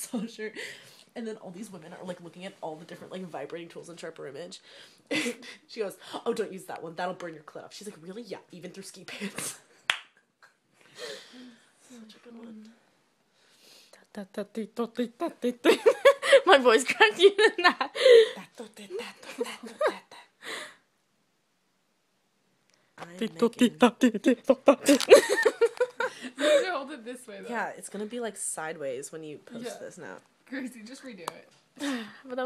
saw a shirt. And then all these women are, like, looking at all the different, like, vibrating tools in Sharper Image. She goes, oh, don't use that one. That'll burn your clit off. She's like, really? Yeah, even through ski pants. Such a good one. My voice cracked even that. You need to hold it this way, though. Yeah, it's gonna be, like, sideways when you post this now. Gracie, just redo it. But